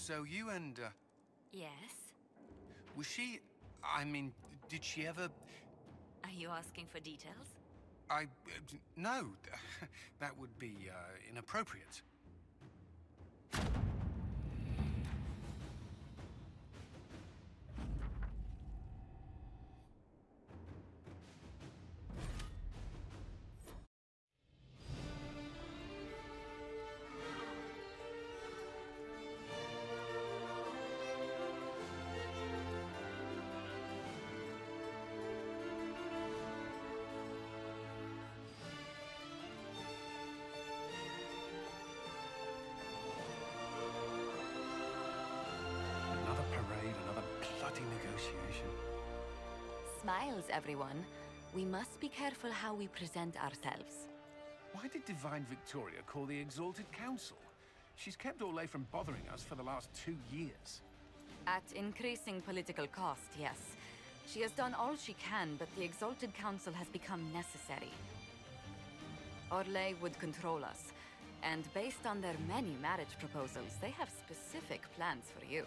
So you and, Yes? was she... I mean, did she ever... Are you asking for details? No. That would be, inappropriate. Smiles, everyone. We must be careful how we present ourselves. Why did Divine Victoria call the Exalted Council? She's kept Orlais from bothering us for the last 2 years. At increasing political cost, yes. She has done all she can, but the Exalted Council has become necessary. Orlais would control us, and based on their many marriage proposals, they have specific plans for you.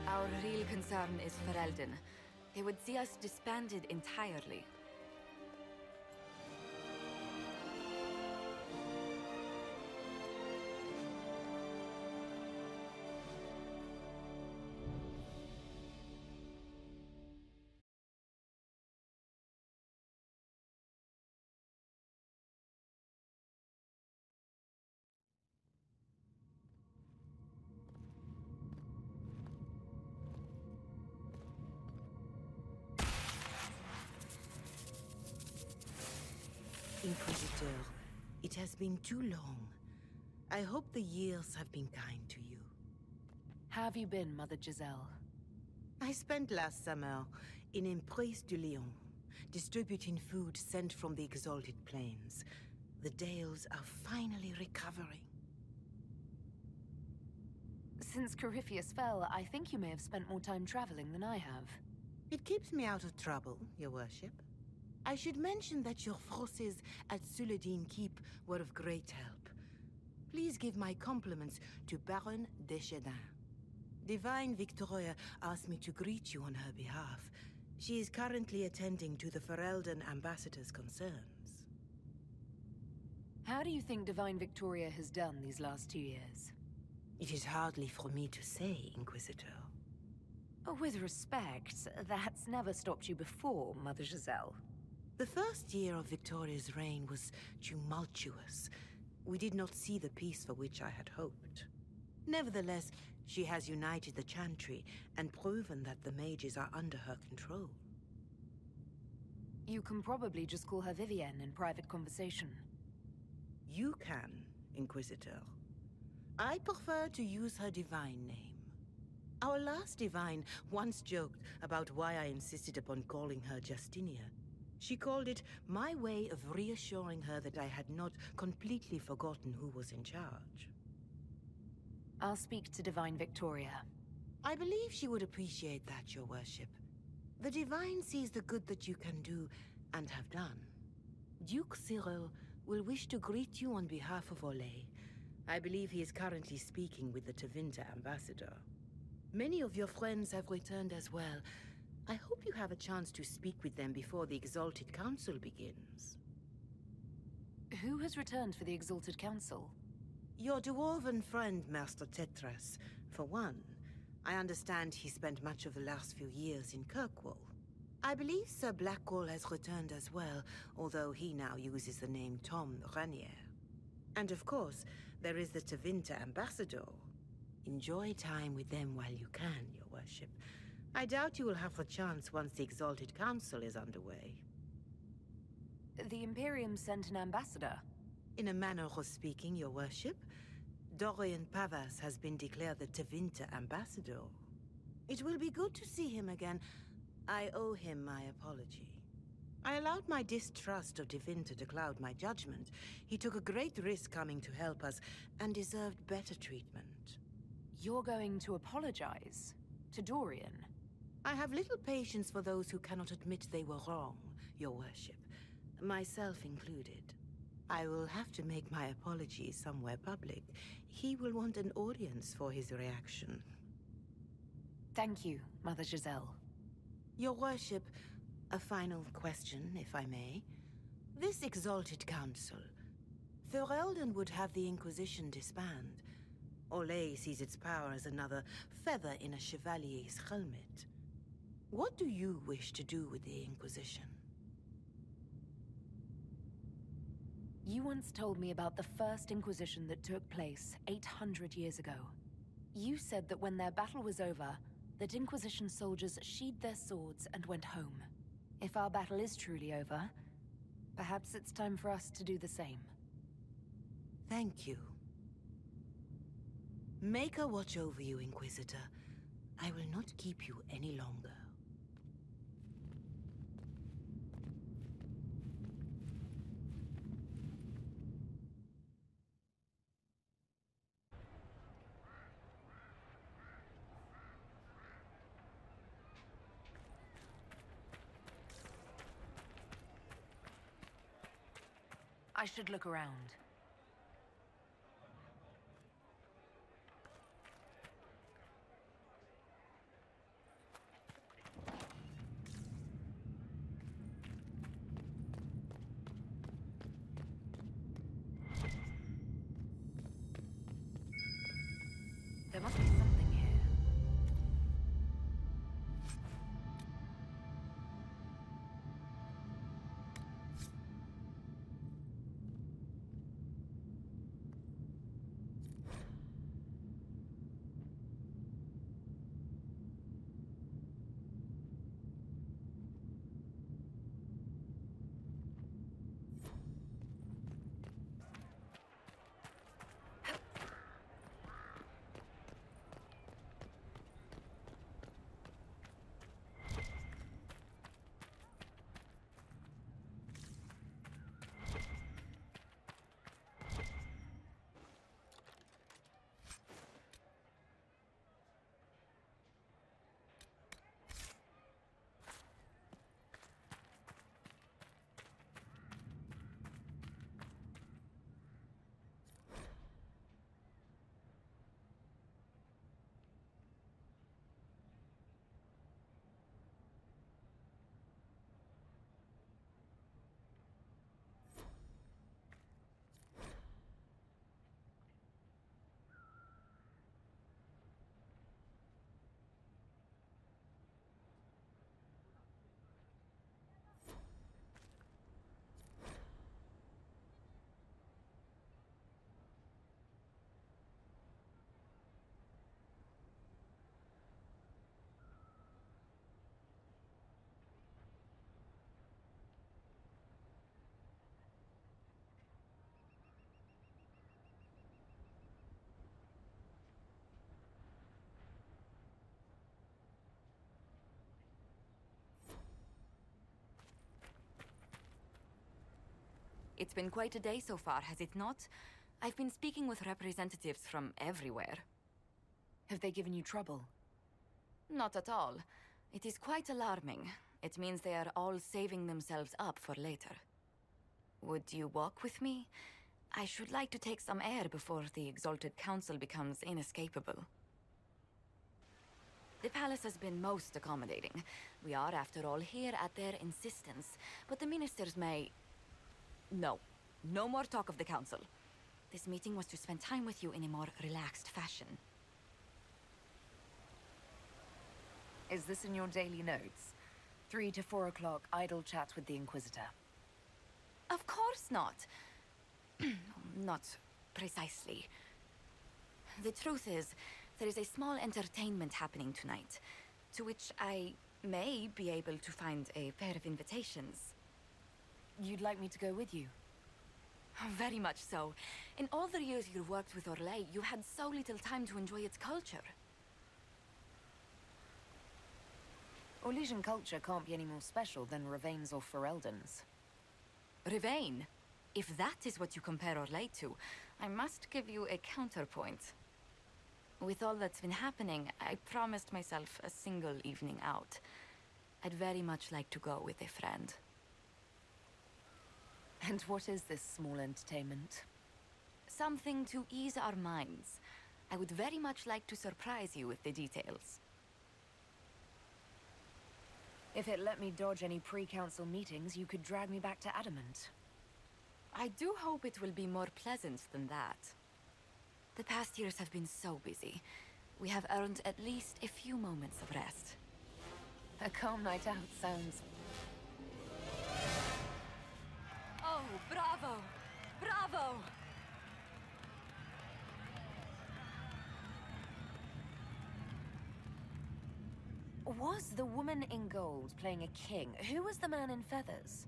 Our real concern is Ferelden. They would see us disbanded entirely. Inquisitor, it has been too long. I hope the years have been kind to you. How have you been, Mother Giselle? I spent last summer in Emprise du Lion, distributing food sent from the Exalted Plains. The Dales are finally recovering. Since Corypheus fell, I think you may have spent more time traveling than I have. It keeps me out of trouble, Your Worship. I should mention that your forces at Suladin Keep were of great help. Please give my compliments to Baron Deschedin. Divine Victoria asked me to greet you on her behalf. She is currently attending to the Ferelden ambassador's concerns. How do you think Divine Victoria has done these last 2 years? It is hardly for me to say, Inquisitor. With respect, that's never stopped you before, Mother Giselle. The first year of Victoria's reign was tumultuous. We did not see the peace for which I had hoped. Nevertheless, she has united the Chantry and proven that the mages are under her control. You can probably just call her Vivienne in private conversation. You can, Inquisitor. I prefer to use her divine name. Our last divine once joked about why I insisted upon calling her Justinia. She called it my way of reassuring her that I had not completely forgotten who was in charge. I'll speak to Divine Victoria. I believe she would appreciate that, Your Worship. The Divine sees the good that you can do and have done. Duke Zirael will wish to greet you on behalf of Orlais. I believe he is currently speaking with the Tevinter ambassador. Many of your friends have returned as well. I hope you have a chance to speak with them before the Exalted Council begins. Who has returned for the Exalted Council? Your dwarven friend, Master Tetras, for one. I understand he spent much of the last few years in Kirkwall. I believe Sir Blackwall has returned as well, although he now uses the name Tom Ranier. And of course, there is the Tevinter ambassador. Enjoy time with them while you can, Your Worship. I doubt you will have the chance once the Exalted Council is underway. The Imperium sent an ambassador. In a manner of speaking, Your Worship, Dorian Pavas has been declared the Tevinter ambassador. It will be good to see him again. I owe him my apology. I allowed my distrust of Tevinter to cloud my judgment. He took a great risk coming to help us, and deserved better treatment. You're going to apologize? To Dorian? I have little patience for those who cannot admit they were wrong, Your Worship. Myself included. I will have to make my apologies somewhere public. He will want an audience for his reaction. Thank you, Mother Giselle. Your worship, a final question, if I may. This exalted council, Ferelden would have the Inquisition disband. Orlais sees its power as another feather in a chevalier's helmet. What do you wish to do with the Inquisition? You once told me about the first Inquisition that took place 800 years ago. You said that when their battle was over, that Inquisition soldiers sheathed their swords and went home. If our battle is truly over, perhaps it's time for us to do the same. Thank you. Maker watch over you, Inquisitor. I will not keep you any longer. I should look around. There must be something here. It's been quite a day so far, has it not? I've been speaking with representatives from everywhere. Have they given you trouble? Not at all. It is quite alarming. It means they are all saving themselves up for later. Would you walk with me? I should like to take some air before the Exalted Council becomes inescapable. The palace has been most accommodating. We are, after all, here at their insistence, but the ministers may... No. No more talk of the council. This meeting was to spend time with you in a more relaxed fashion. Is this in your daily notes? 3 to 4 o'clock, idle chats with the Inquisitor. Of course not. Not precisely. The truth is, there is a small entertainment happening tonight, to which I may be able to find a pair of invitations. You'd like me to go with you? Very much so. In all the years you've worked with Orlais, you had so little time to enjoy its culture. Orlesian culture can't be any more special than Ravain's or Ferelden's. Ravain? If that is what you compare Orlais to, I must give you a counterpoint. With all that's been happening, I promised myself a single evening out. I'd very much like to go with a friend. And what is this small entertainment? Something to ease our minds. I would very much like to surprise you with the details. If it let me dodge any pre-council meetings, you could drag me back to Adamant. I do hope it will be more pleasant than that. The past years have been so busy. We have earned at least a few moments of rest. A calm night out sounds... Oh, bravo! Bravo! Was the woman in gold playing a king? Who was the man in feathers?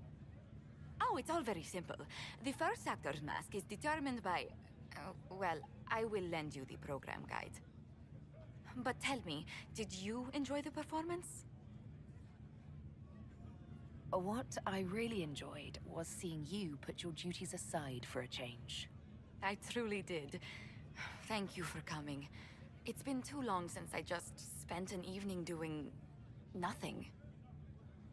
Oh, it's all very simple. The first actor's mask is determined by... well, I will lend you the program guide. But tell me, did you enjoy the performance? What I really enjoyed was seeing you put your duties aside for a change. I truly did. Thank you for coming. It's been too long since I just spent an evening doing... nothing.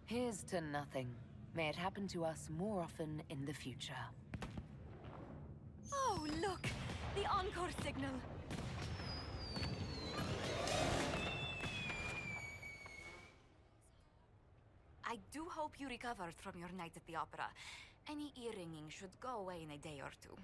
Here's to nothing. May it happen to us more often in the future. Oh, look! The encore signal! I do hope you recovered from your night at the opera. Any ear-ringing should go away in a day or two.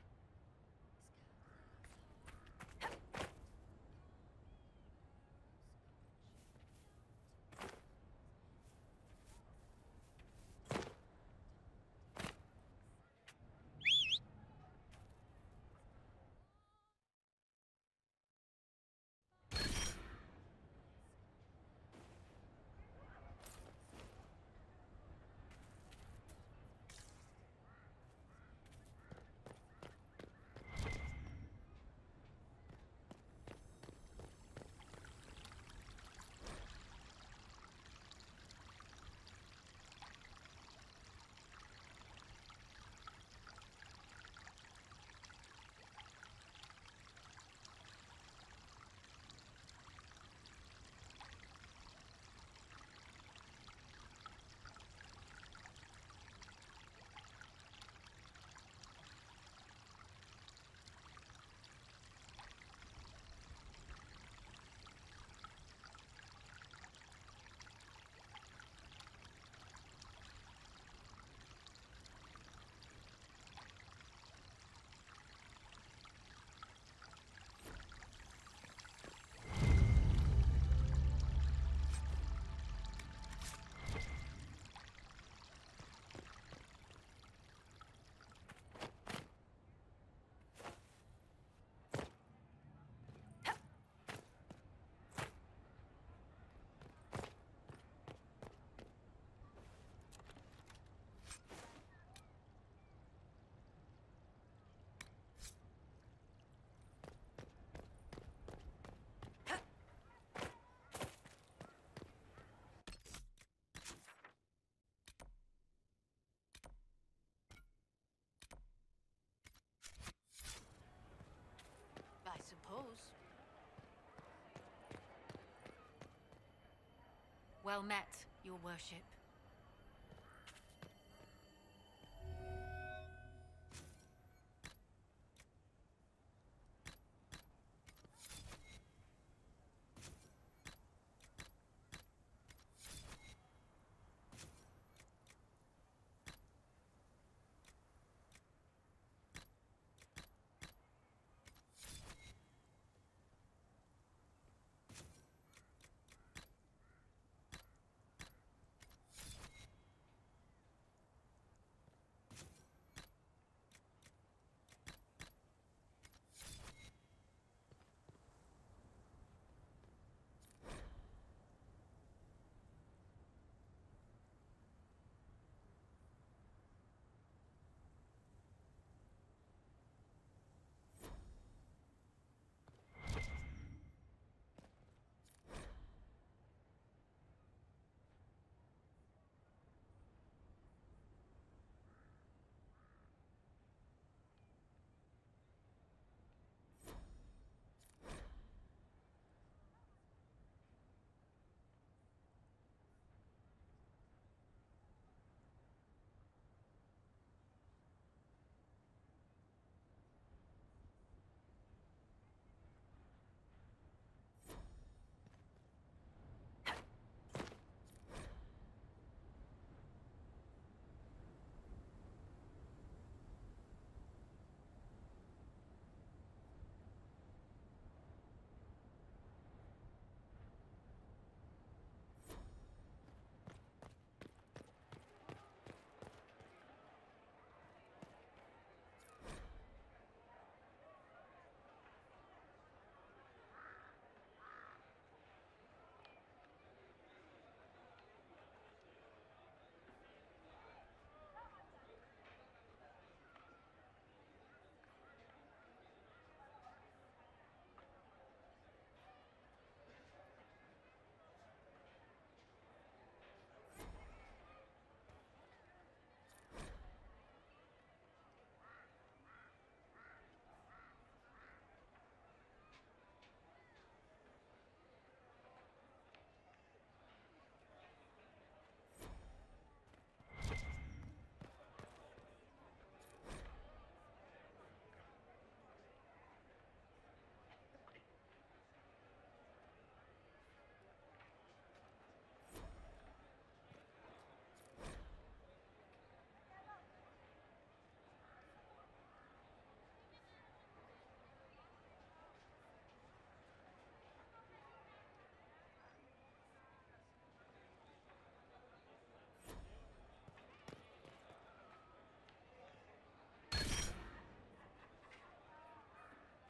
Well met, your worship.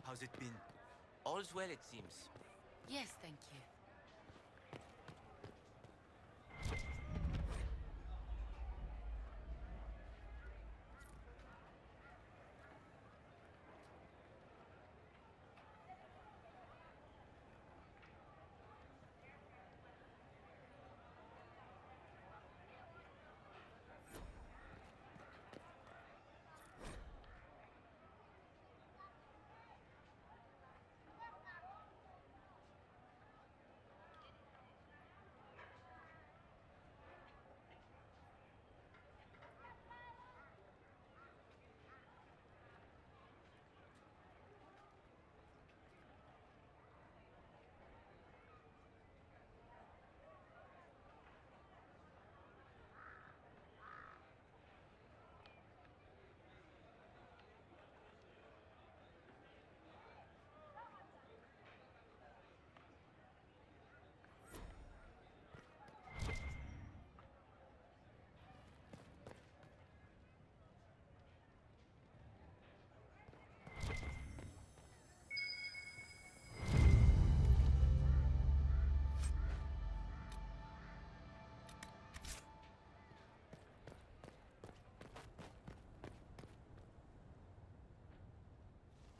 How's it been? All's well, it seems. Yes, thank you.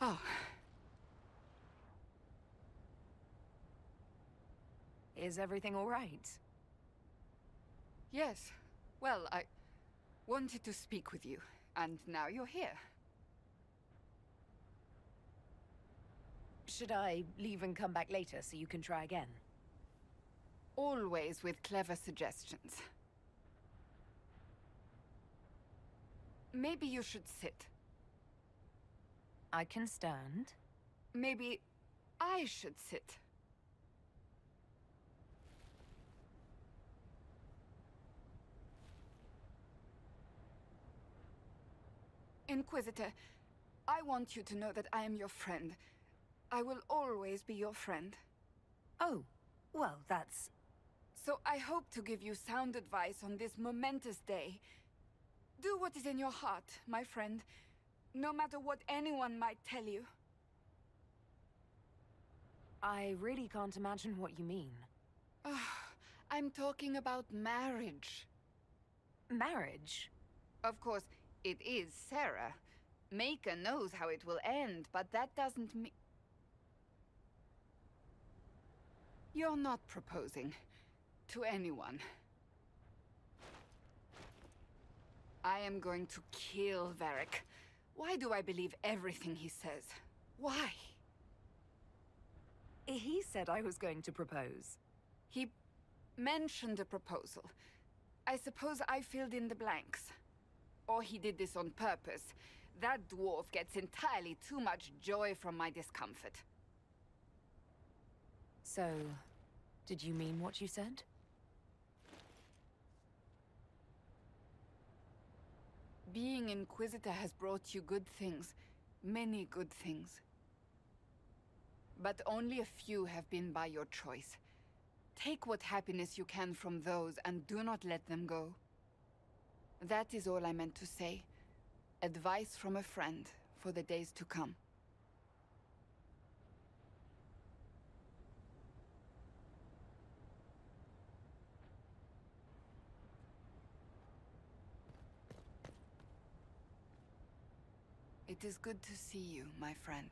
Oh. Is everything all right? Yes. Well, I wanted to speak with you, and now you're here. Should I leave and come back later so you can try again? Always with clever suggestions. Maybe you should sit. I can stand. Maybe I should sit. Inquisitor, I want you to know that I am your friend. I will always be your friend. Oh, well, that's... So I hope to give you sound advice on this momentous day. Do what is in your heart, my friend, no matter what anyone might tell you. I really can't imagine what you mean. I'm talking about marriage. Marriage? Of course, it is Sarah. Maker knows how it will end, but that doesn't mean... You're not proposing to anyone. I am going to kill Varric. Why do I believe everything he says? Why? He said I was going to propose. He mentioned a proposal. I suppose I filled in the blanks. Or he did this on purpose. That dwarf gets entirely too much joy from my discomfort. So, did you mean what you said? Being Inquisitor has brought you good things. Many good things. But only a few have been by your choice. Take what happiness you can from those and do not let them go. That is all I meant to say. Advice from a friend for the days to come. It is good to see you, my friend.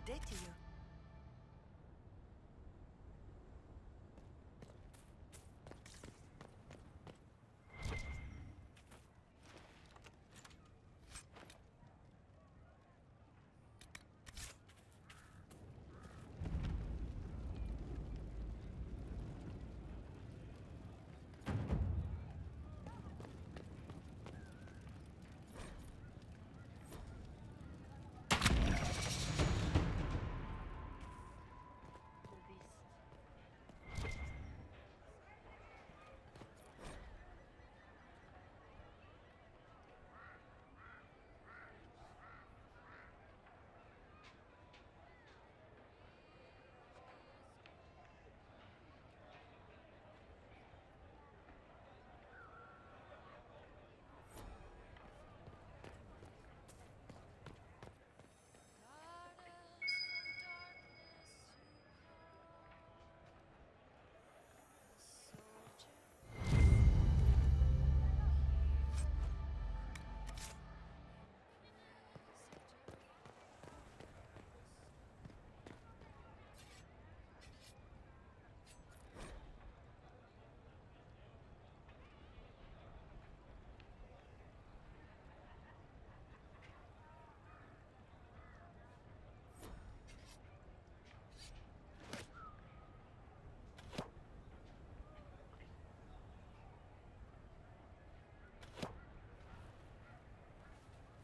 Good day to you.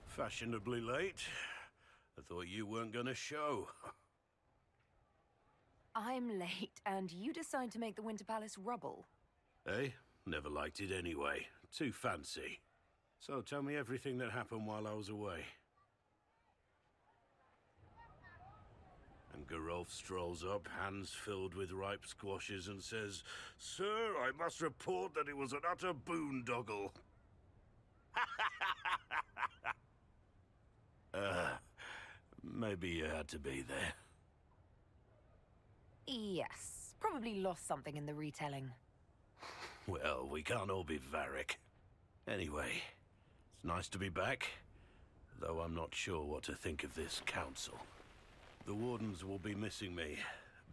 Fashionably late. I thought you weren't gonna show. I'm late, and you decide to make the Winter Palace rubble. Eh? Never liked it anyway. Too fancy. So tell me everything that happened while I was away. And Geralf strolls up, hands filled with ripe squashes, and says, "Sir, I must report that it was an utter boondoggle." Maybe you had to be there. Yes, probably lost something in the retelling. Well, we can't all be Varric. Anyway, it's nice to be back, though I'm not sure what to think of this council. The Wardens will be missing me,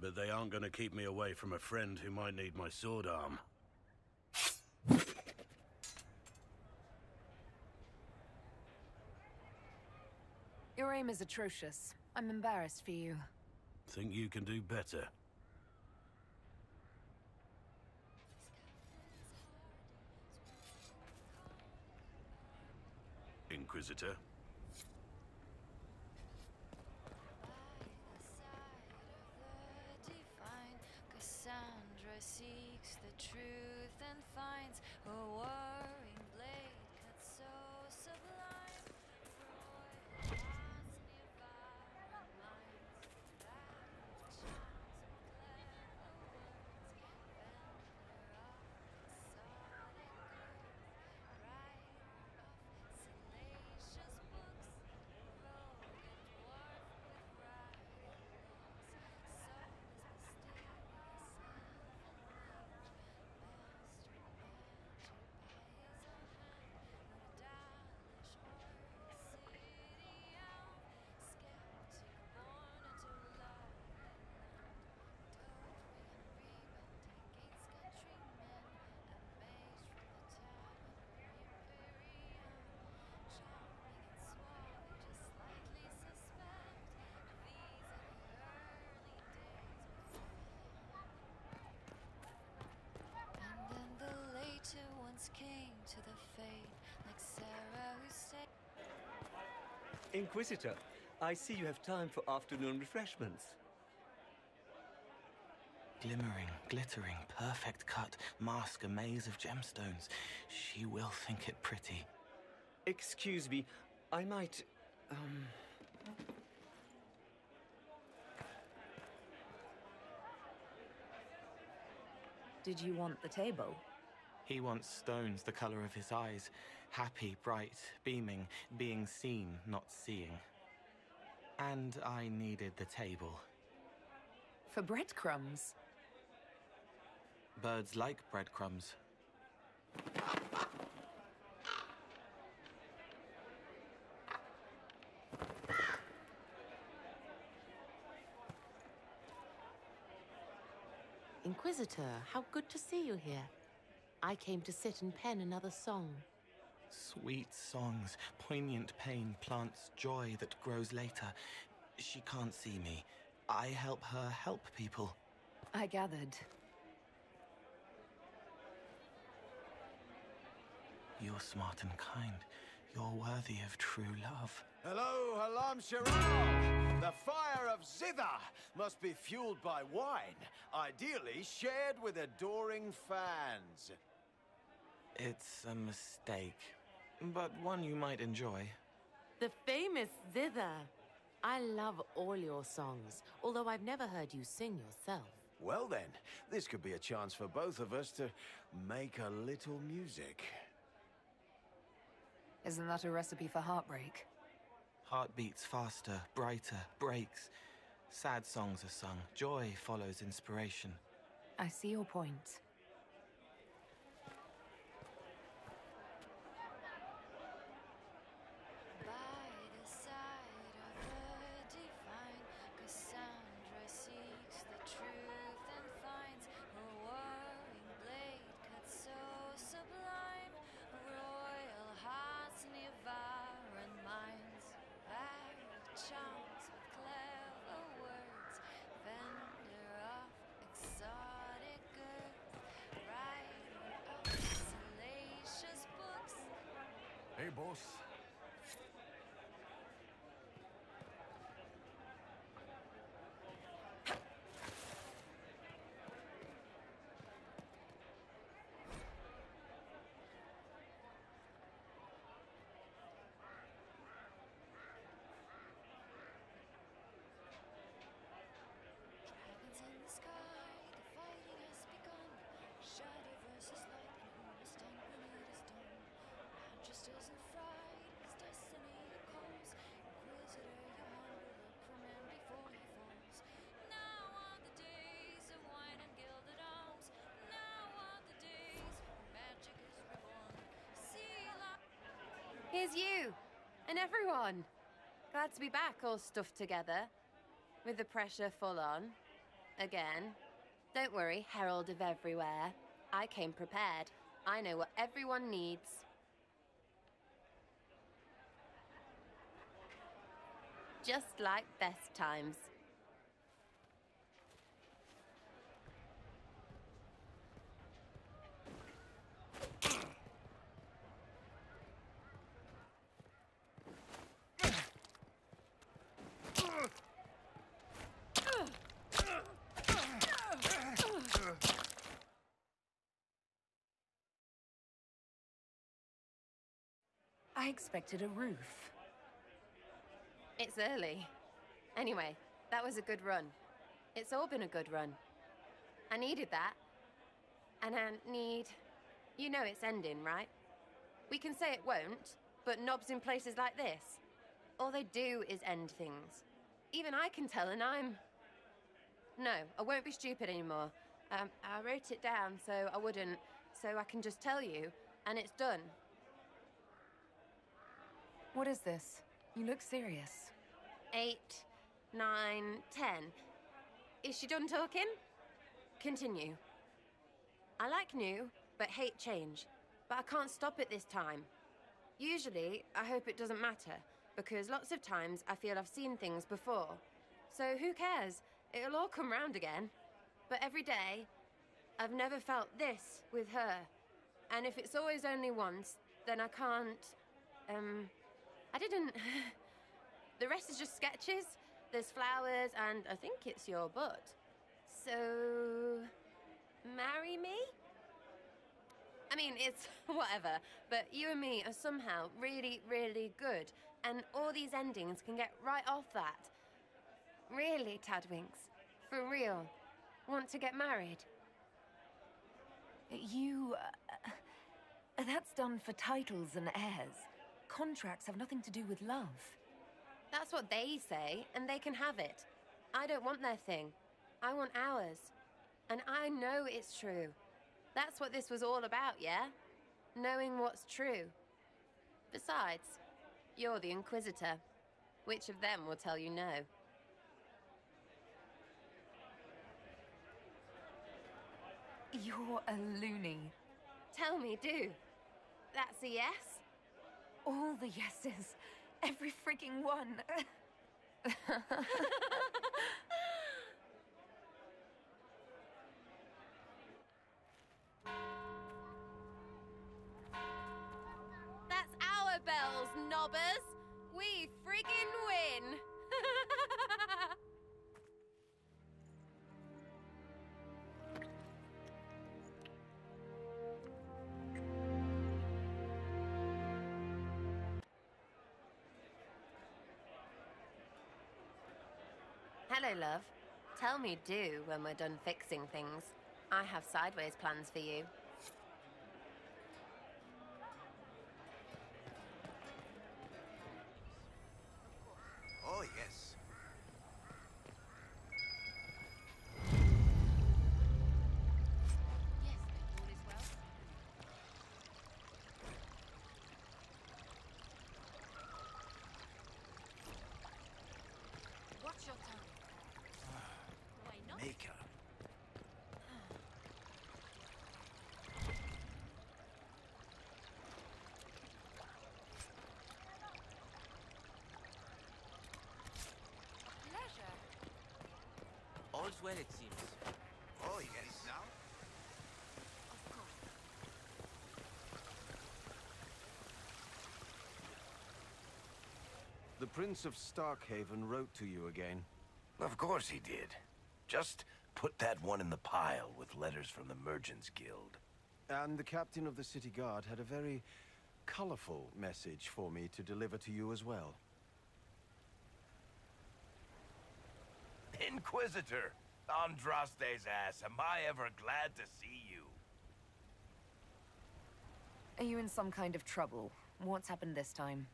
but they aren't going to keep me away from a friend who might need my sword arm. Your aim is atrocious. I'm embarrassed for you. Think you can do better? Inquisitor? Cassandra seeks the truth and finds a warring blade cut so sublime. Royal hearts nearby and minds that with charms and clever words vendor of exotic goods, writer of salacious books, rogue and dwarf with wry looks, soul is mysterious. Came to the fate like Sarah who said. Inquisitor, I see you have time for afternoon refreshments. Glimmering, glittering, perfect cut, mask a maze of gemstones. She will think it pretty. Excuse me, I might, Did you want the table? He wants stones the color of his eyes. Happy, bright, beaming, being seen, not seeing. And I needed the table. For breadcrumbs? Birds like breadcrumbs. Inquisitor, how good to see you here. I came to sit and pen another song. Sweet songs, poignant pain plants joy that grows later. She can't see me. I help her help people. I gathered. You're smart and kind. You're worthy of true love. Hello, Halam Shiral! The fire of Zither must be fueled by wine, ideally shared with adoring fans. It's a mistake, but one you might enjoy. The famous Zither. I love all your songs, although I've never heard you sing yourself. Well then, this could be a chance for both of us to make a little music. Isn't that a recipe for heartbreak? Heart beats faster, brighter, breaks. Sad songs are sung. Joy follows inspiration. I see your point. Hey, boss. Here's you, and everyone. Glad to be back, all stuffed together, with the pressure full on. Again. Don't worry, Herald of Everywhere. I came prepared. I know what everyone needs. Just like best times. I expected a roof. It's early. Anyway, that was a good run. It's all been a good run. I needed that. And I need... You know it's ending, right? We can say it won't, but knobs in places like this, all they do is end things. Even I can tell, and I'm... No, I won't be stupid anymore. I wrote it down so I wouldn't, so I can just tell you, and it's done. What is this? You look serious. 8, 9, 10. Is she done talking? Continue. I like new, but hate change. But I can't stop it this time. Usually, I hope it doesn't matter, because lots of times I feel I've seen things before. So who cares? It'll all come round again. But every day, I've never felt this with her. And if it's always only once, then I can't... I didn't... The rest is just sketches. There's flowers, and I think it's your butt. So... marry me? I mean, it's whatever, but you and me are somehow really, really good, and all these endings can get right off that. Really, Tadwinks? For real? Want to get married? You... that's done for titles and heirs. Contracts have nothing to do with love. That's what they say, and they can have it. I don't want their thing. I want ours. And I know it's true. That's what this was all about, yeah? Knowing what's true. Besides, you're the Inquisitor. Which of them will tell you no? You're a loony. Tell me, do. That's a yes? All the yeses. Every freaking one. That's our bells, knobbers. We friggin' win. Hello, love. Tell me do when we're done fixing things. I have sideways plans for you. Oh, yes. Watch your tongue. Makeup. Pleasure. All's well, it seems. Oh, yes. Now? Of course. The Prince of Starkhaven wrote to you again. Of course he did. Just put that one in the pile with letters from the Merchants Guild. And the captain of the city guard had a very colorful message for me to deliver to you as well. Inquisitor! Andraste's ass, am I ever glad to see you. Are you in some kind of trouble? What's happened this time?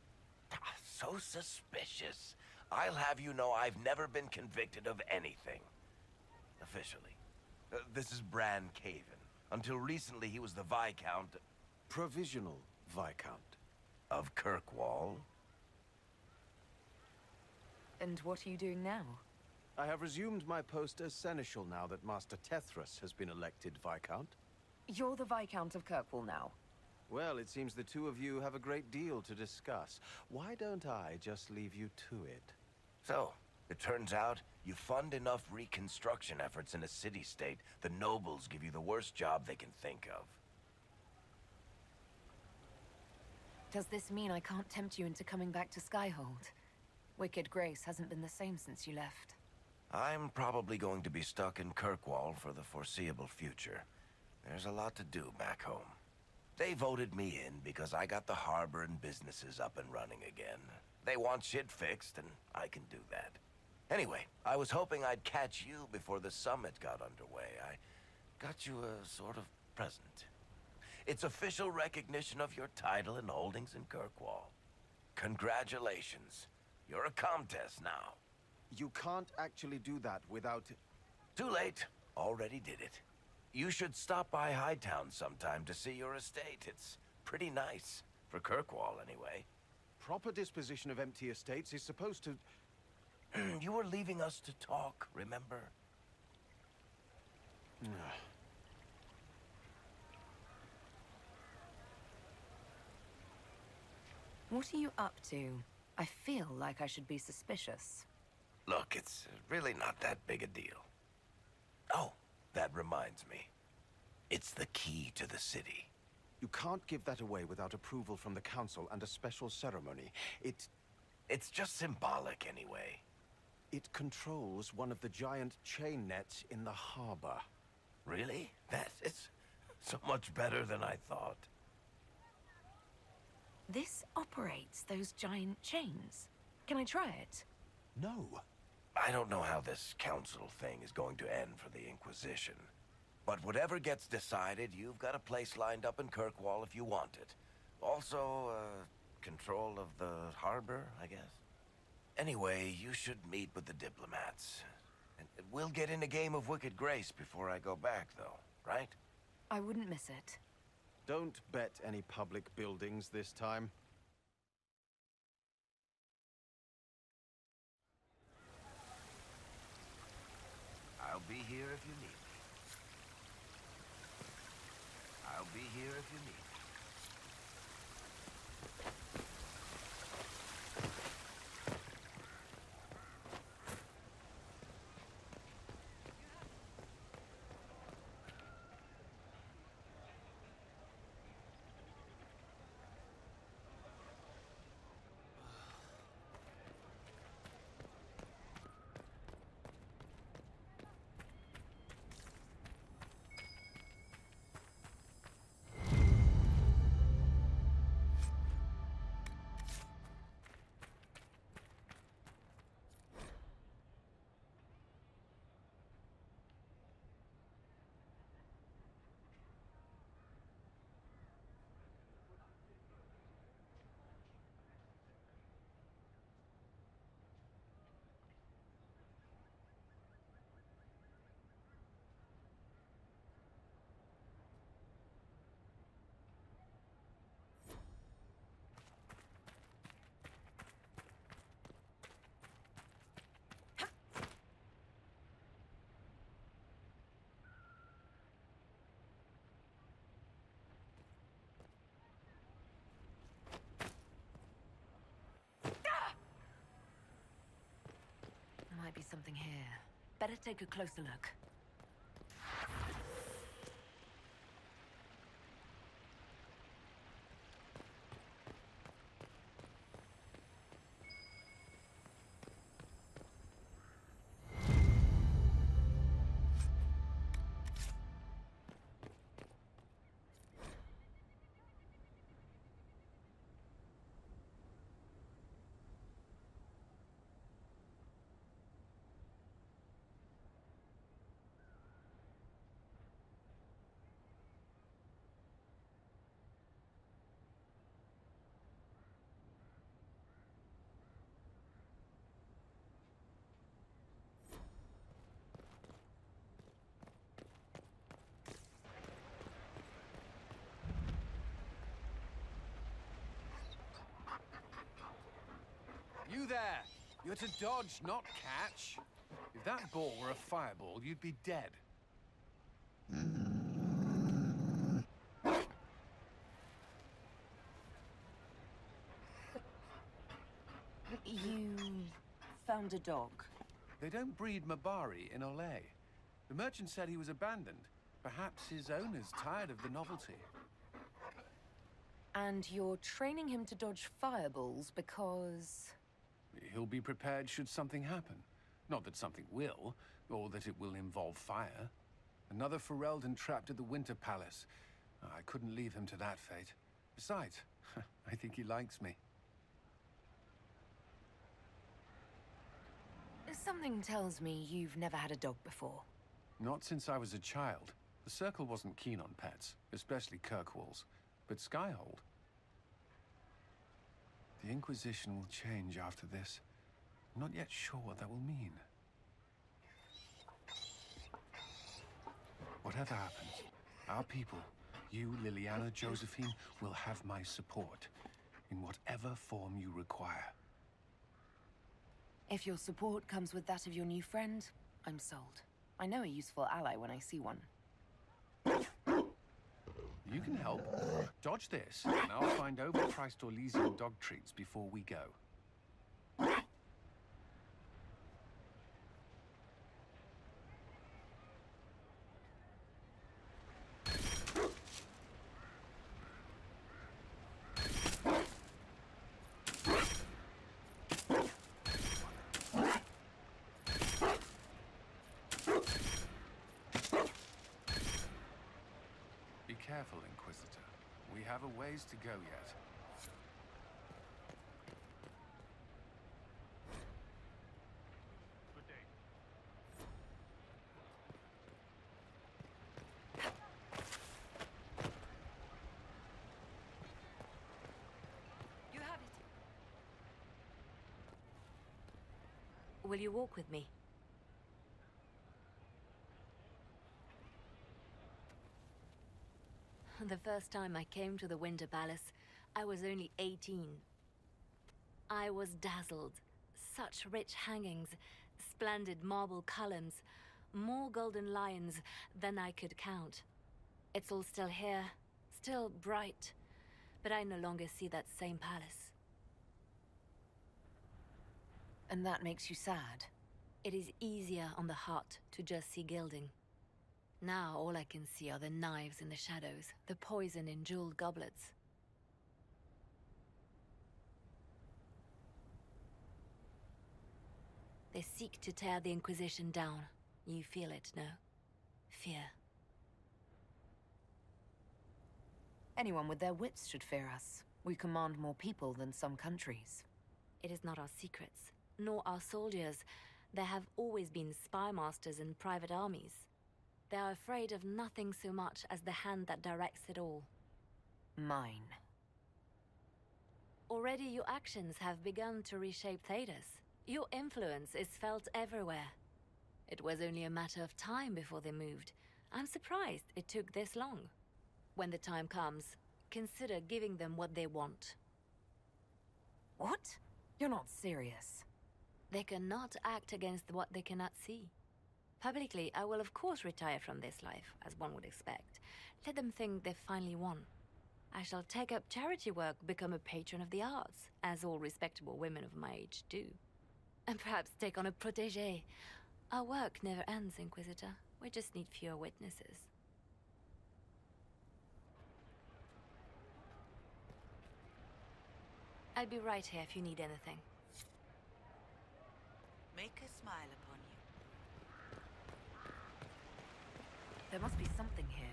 So suspicious. I'll have you know I've never been convicted of anything. Officially. This is Bran Caven. Until recently, he was the Viscount... Provisional Viscount. Of Kirkwall. And what are you doing now? I have resumed my post as Seneschal now that Master Tethras has been elected Viscount. You're the Viscount of Kirkwall now. Well, it seems the two of you have a great deal to discuss. Why don't I just leave you to it? So, it turns out, you fund enough reconstruction efforts in a city-state, the nobles give you the worst job they can think of. Does this mean I can't tempt you into coming back to Skyhold? Wicked Grace hasn't been the same since you left. I'm probably going to be stuck in Kirkwall for the foreseeable future. There's a lot to do back home. They voted me in because I got the harbor and businesses up and running again. They want shit fixed, and I can do that. Anyway, I was hoping I'd catch you before the summit got underway. I got you a sort of present. It's official recognition of your title and holdings in Kirkwall. Congratulations. You're a Comtesse now. You can't actually do that without... Too late. Already did it. You should stop by Hightown sometime to see your estate. It's pretty nice. For Kirkwall, anyway. Proper disposition of empty estates is supposed to... You were leaving us to talk, remember? What are you up to? I feel like I should be suspicious. Look, it's really not that big a deal. Oh, that reminds me. It's the key to the city. You can't give that away without approval from the council and a special ceremony. It's just symbolic anyway. It controls one of the giant chain nets in the harbor. Really? That is so much better than I thought. This operates those giant chains. Can I try it? No. I don't know how this council thing is going to end for the Inquisition. But whatever gets decided, you've got a place lined up in Kirkwall if you want it. Also, control of the harbor, I guess. Anyway, you should meet with the diplomats. And we'll get in a game of Wicked Grace before I go back, though, right? I wouldn't miss it. Don't bet any public buildings this time. I'll be here if you need here if you need me. Might be something here. Better take a closer look. You there! You're to dodge, not catch. If that ball were a fireball, you'd be dead. You found a dog? They don't breed Mabari in Orlais. The merchant said he was abandoned. Perhaps his owner's tired of the novelty. And you're training him to dodge fireballs because... He'll be prepared should something happen. Not that something will, or that it will involve fire. Another Ferelden trapped at the Winter Palace. I couldn't leave him to that fate. Besides, I think he likes me. Something tells me you've never had a dog before. Not since I was a child. The Circle wasn't keen on pets, especially Kirkwalls. But Skyhold... The Inquisition will change after this. I'm not yet sure what that will mean. Whatever happens, our people, you, Liliana, Josephine, will have my support. In whatever form you require. If your support comes with that of your new friend, I'm sold. I know a useful ally when I see one. You can help. Dodge this, and I'll find overpriced Orlesian dog treats before we go. Be careful, Inquisitor. We have a ways to go yet. Good day. You have it. Will you walk with me? The first time I came to the Winter Palace, I was only 18. I was dazzled. Such rich hangings, splendid marble columns, more golden lions than I could count. It's all still here, still bright, but I no longer see that same palace. And that makes you sad? It is easier on the heart to just see gilding. Now all I can see are the knives in the shadows, the poison in jeweled goblets. They seek to tear the Inquisition down. You feel it, no? Fear. Anyone with their wits should fear us. We command more people than some countries. It is not our secrets, nor our soldiers. There have always been spy masters and private armies. They are afraid of nothing so much as the hand that directs it all. Mine. Already your actions have begun to reshape Thedas. Your influence is felt everywhere. It was only a matter of time before they moved. I'm surprised it took this long. When the time comes, consider giving them what they want. What? You're not serious. They cannot act against what they cannot see. Publicly, I will of course retire from this life, as one would expect. Let them think they've finally won. I shall take up charity work, become a patron of the arts, as all respectable women of my age do. And perhaps take on a protégé. Our work never ends, Inquisitor. We just need fewer witnesses. I'll be right here if you need anything. Make a smile upon you. There must be something here.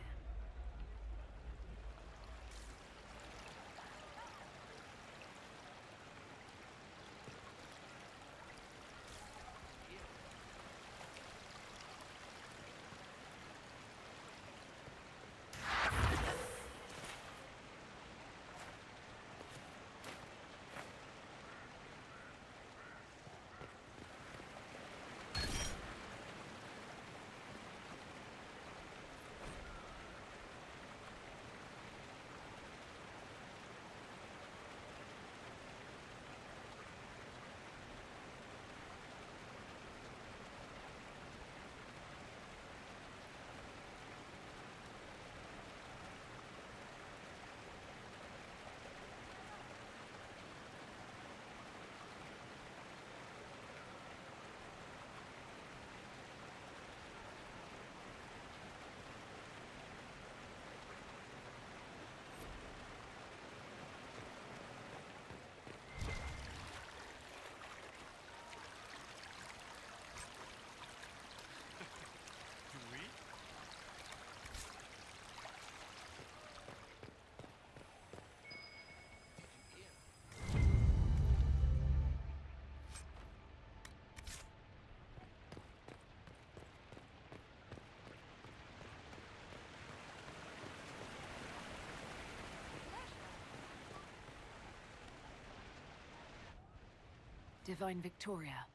Divine Victoria,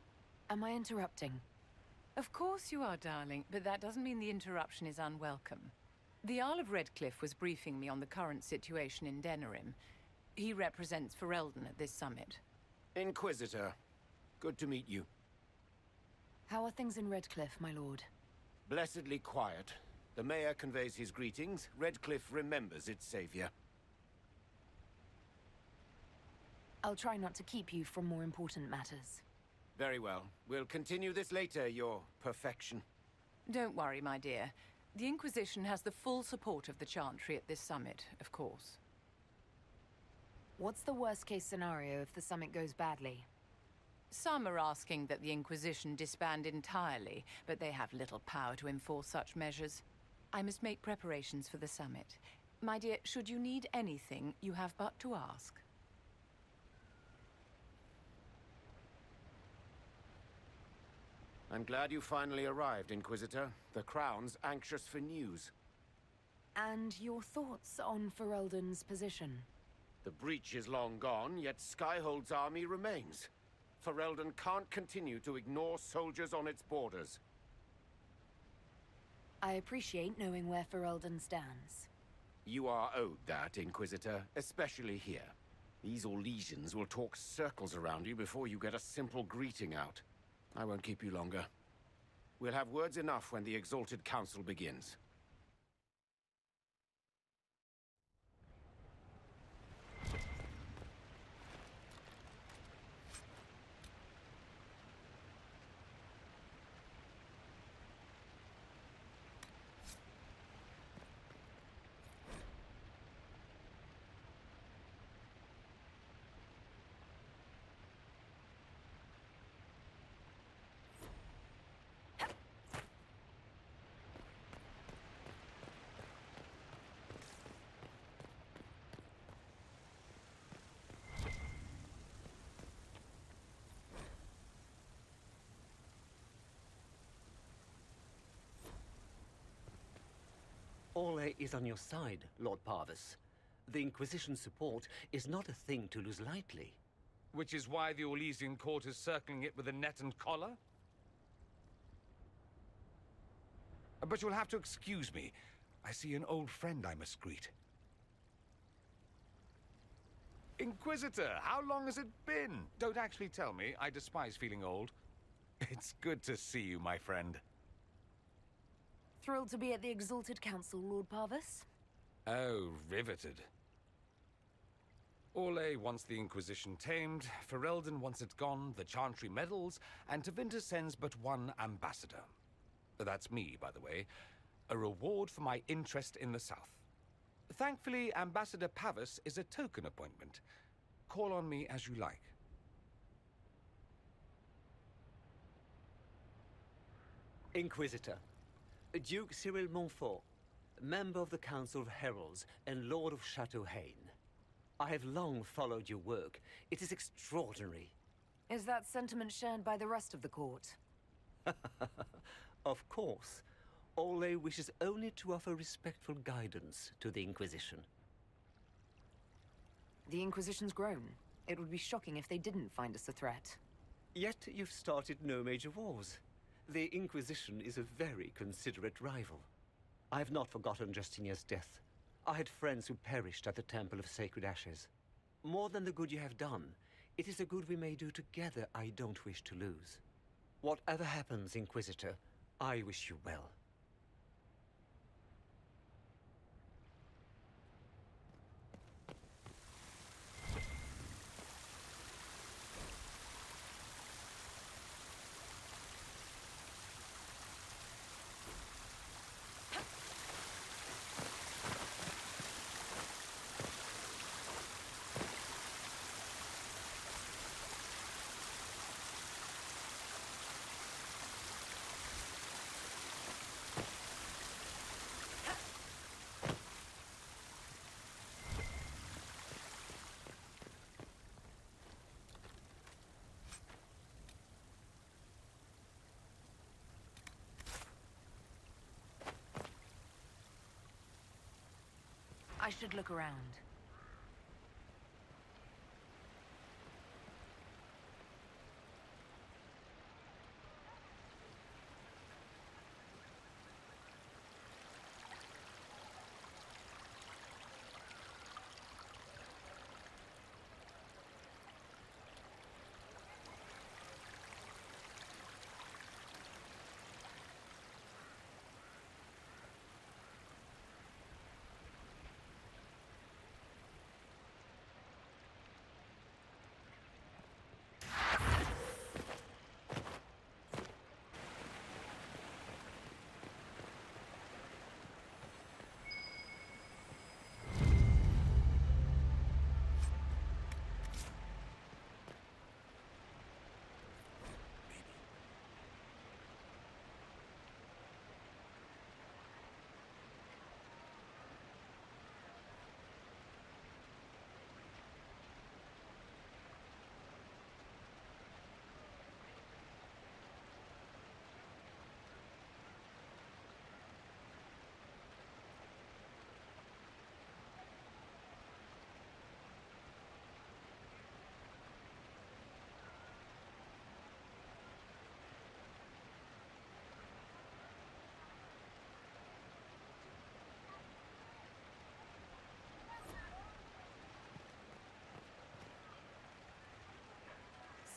am I interrupting? Of course you are, darling, but that doesn't mean the interruption is unwelcome. The Earl of Redcliffe was briefing me on the current situation in Denerim. He represents Ferelden at this summit. Inquisitor, good to meet you. How are things in Redcliffe, my lord? Blessedly quiet. The mayor conveys his greetings. Redcliffe remembers its savior. I'll try not to keep you from more important matters. Very well. We'll continue this later, your perfection. Don't worry, my dear. The Inquisition has the full support of the Chantry at this summit, of course. What's the worst-case scenario if the summit goes badly? Some are asking that the Inquisition disband entirely, but they have little power to enforce such measures. I must make preparations for the summit. My dear, should you need anything, you have but to ask. I'm glad you finally arrived, Inquisitor. The Crown's anxious for news. And your thoughts on Ferelden's position? The breach is long gone, yet Skyhold's army remains. Ferelden can't continue to ignore soldiers on its borders. I appreciate knowing where Ferelden stands. You are owed that, Inquisitor, especially here. These Orlesians will talk circles around you before you get a simple greeting out. I won't keep you longer. We'll have words enough when the Exalted Council begins. Orlais is on your side, Lord Parvis. The Inquisition support is not a thing to lose lightly. Which is why the Orlesian court is circling it with a net and collar? But you'll have to excuse me. I see an old friend I must greet. Inquisitor, how long has it been? Don't actually tell me. I despise feeling old. It's good to see you, my friend. Thrilled to be at the Exalted Council, Lord Parvis. Oh, riveted. Orlais wants the Inquisition tamed, Ferelden wants it gone, the Chantry meddles, and Tevinter sends but one ambassador. That's me, by the way. A reward for my interest in the South. Thankfully, Ambassador Pavis is a token appointment. Call on me as you like. Inquisitor, Duke Cyril Montfort, member of the Council of Heralds and Lord of Chateau Haine. I have long followed your work. It is extraordinary. Is that sentiment shared by the rest of the court? Of course. Orlais wishes only to offer respectful guidance to the Inquisition. The Inquisition's grown. It would be shocking if they didn't find us a threat. Yet you've started no major wars. The Inquisition is a very considerate rival. I have not forgotten Justinia's death. I had friends who perished at the Temple of Sacred Ashes. More than the good you have done, it is a good we may do together I don't wish to lose. Whatever happens, Inquisitor, I wish you well. I should look around.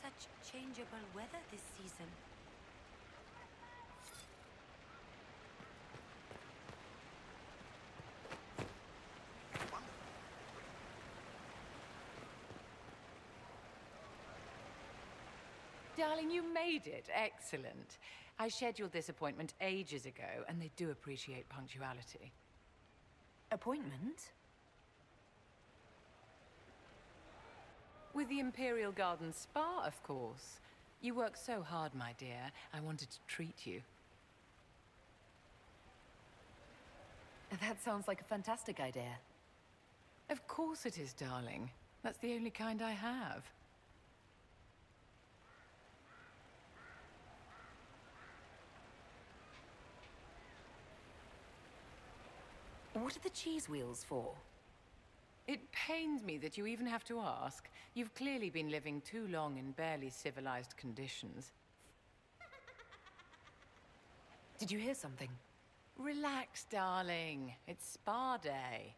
Such changeable weather this season. Darling, you made it. Excellent. I scheduled this appointment ages ago, and they do appreciate punctuality. Appointment? With the Imperial Garden Spa, of course. You work so hard, my dear. I wanted to treat you. That sounds like a fantastic idea. Of course it is, darling. That's the only kind I have. What are the cheese wheels for? It pains me that you even have to ask. You've clearly been living too long in barely civilized conditions. Did you hear something? Relax, darling. It's spa day.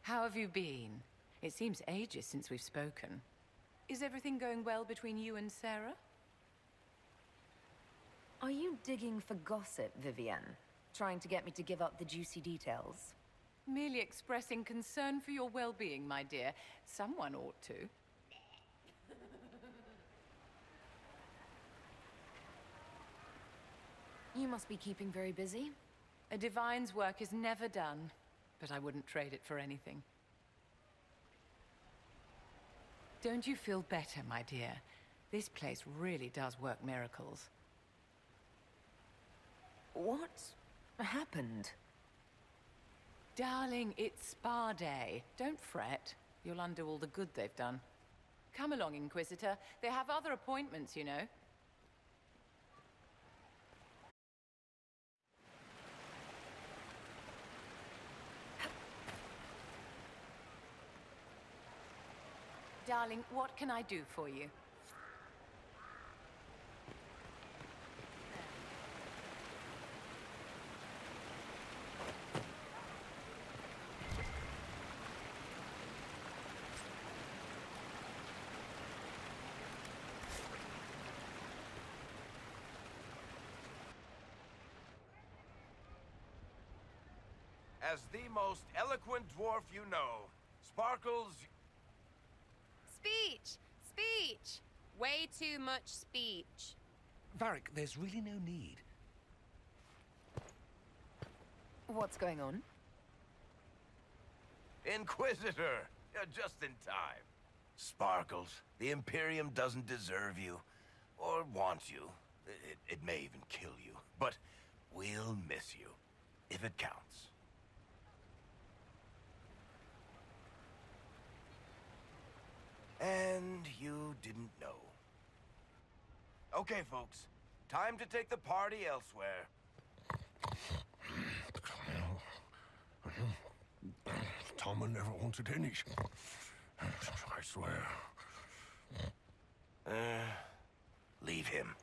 How have you been? It seems ages since we've spoken. Is everything going well between you and Sarah? Are you digging for gossip, Vivienne? Trying to get me to give up the juicy details? Merely expressing concern for your well-being, my dear. Someone ought to. You must be keeping very busy. A divine's work is never done, but I wouldn't trade it for anything. Don't you feel better, my dear? This place really does work miracles. What happened? Darling, it's spa day. Don't fret. You'll undo all the good they've done. Come along, Inquisitor. They have other appointments, you know. Darling, what can I do for you? As the most eloquent dwarf you know, Sparkles... Speech! Speech! Way too much speech. Varric, there's really no need. What's going on? Inquisitor! You're just in time. Sparkles, the Imperium doesn't deserve you. Or want you. It may even kill you. But we'll miss you. If it counts. And you didn't know. Okay, folks. Time to take the party elsewhere. Tama never wanted any. I swear. Leave him.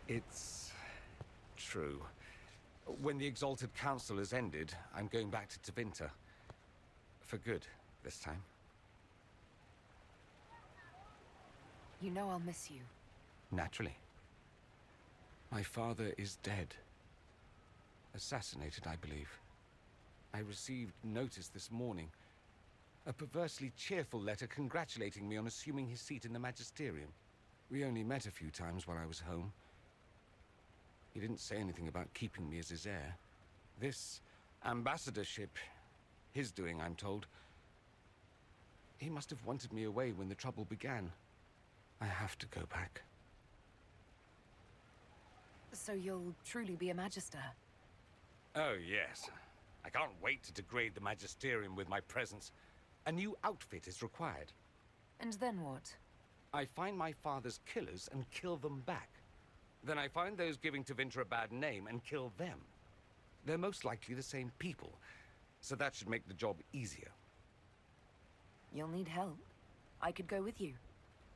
It's true. When the Exalted Council has ended, I'm going back to Tevinter. For good, this time. You know I'll miss you. Naturally. My father is dead. Assassinated, I believe. I received notice this morning. A perversely cheerful letter congratulating me on assuming his seat in the Magisterium. We only met a few times while I was home. He didn't say anything about keeping me as his heir. This ambassadorship, his doing, I'm told. He must have wanted me away when the trouble began. I have to go back. So you'll truly be a Magister? Oh, yes. I can't wait to degrade the Magisterium with my presence. A new outfit is required. And then what? I find my father's killers and kill them back. Then I find those giving Tevinter a bad name and kill them. They're most likely the same people, so that should make the job easier. You'll need help. I could go with you.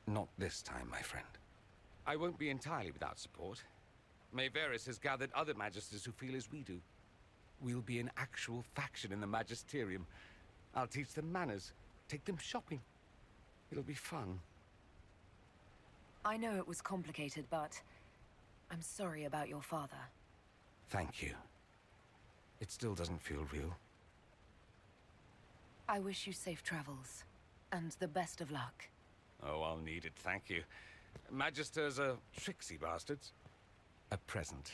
Not this time, my friend. I won't be entirely without support. Maevaris has gathered other Magisters who feel as we do. We'll be an actual faction in the Magisterium. I'll teach them manners, take them shopping. It'll be fun. I know it was complicated, but I'm sorry about your father. Thank you. It still doesn't feel real. I wish you safe travels, and the best of luck. Oh, I'll need it, thank you. Magisters are tricksy bastards. A present.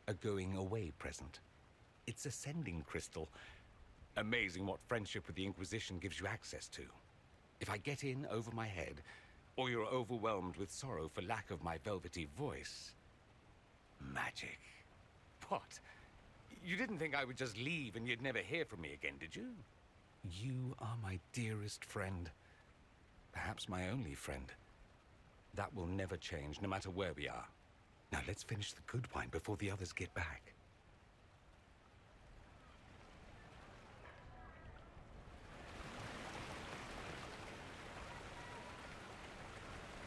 A going-away present. It's a sending crystal. Amazing what friendship with the Inquisition gives you access to. If I get in over my head, or you're overwhelmed with sorrow for lack of my velvety voice... Magic. What? You didn't think I would just leave and you'd never hear from me again, did you? You are my dearest friend. Perhaps my only friend. That will never change, no matter where we are. Now let's finish the good wine before the others get back.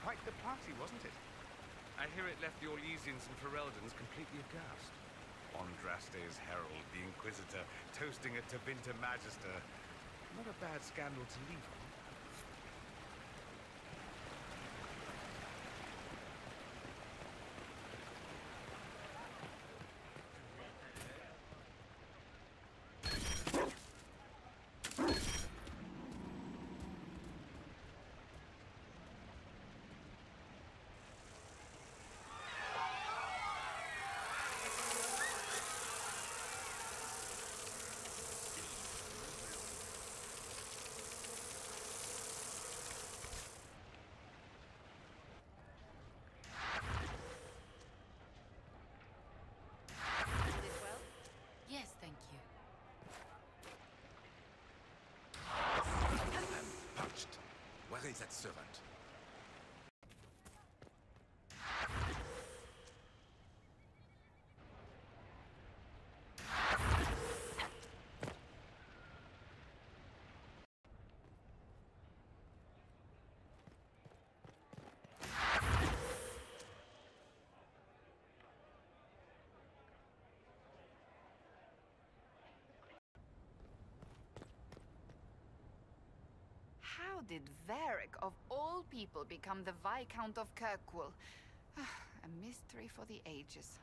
Quite the party, wasn't it? I hear it left the Orlaisians and Fereldens completely aghast. Andraste's herald, the Inquisitor, toasting a Tevinter Magister. Not a bad scandal to leave on. Yes, thank you. I'm parched. Where is that servant? How did Varric, of all people, become the Viscount of Kirkwall? A mystery for the ages.